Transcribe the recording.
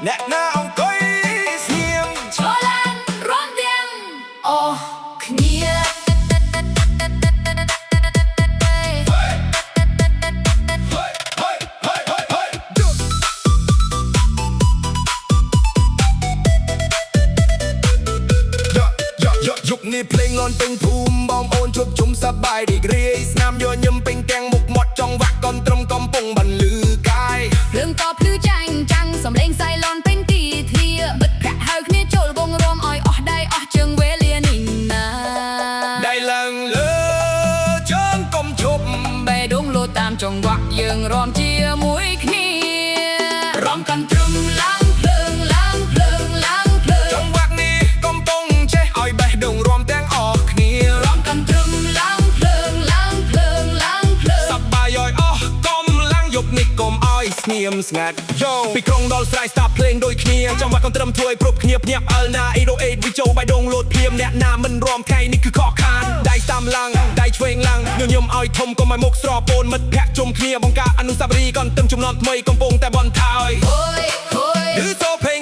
แนะนาអង្គុយស្ងៀម ឈរឡើងរាំទាំងអស់គ្នា ยุคนี้เพลงลอนเป็นภูมิบองโอนชุบชุมสบายดีกรีสนามโยนยมเป็นแกงมุกหมดจ้องวักก่อนตรมกำปงบรรลือกาย រឿងតភ្លឺចាញ់ចាំងសំឡេងសៃឡនពេញទីធ្លាបិទប្រាក់ហៅគ្នាចូលវងរំឲ្យអស់ដៃអស់ជើងវេលានេះណា ได้ឡើងលើជើងកុំឈប់ បេះដូងលោតតាមចង្វាក់យើងរំជាមួយគ្នារំកាន់ត្រឹមឡើងភ្លើងឡើងភ្លើងឡើងភ្លើង ចង្វាក់នេះកំពុងចេះឲ្យបេះដូងរួមទាំងអស់គ្នា រំកាន់ត្រឹមឡើងភ្លើងឡើងភ្លើងឡើងភ្លើង សប្បាយឲ្យអស់កំឡើងយប់នេះកុំឲ្យស្ងៀមស្ងាត់យោពីក្រុងដល់ស្រែស្ដាប់ភ្លេងដូចគ្នាចង្វាក់កំត្រឹមធ្វើឲ្យគ្រប់គ្នាភ្ញាក់អើលណា808វិចូលបេះដូងលោតភ្លាមអ្នកណាមិនរួមថ្ងៃនេះគឺខកខានដៃតាមឡើងដៃឆ្វេងឡើងញញឹមឲ្យធំកុំឲ្យមុខស្រពោនមិត្តភក្តិជុំគ្នាបង្កើតអនុស្សាវរីយ៍កន្ទឹមចំណត់ថ្មីកំពុងតែបន្ថយ ហួយហួយ ឬសូเพลง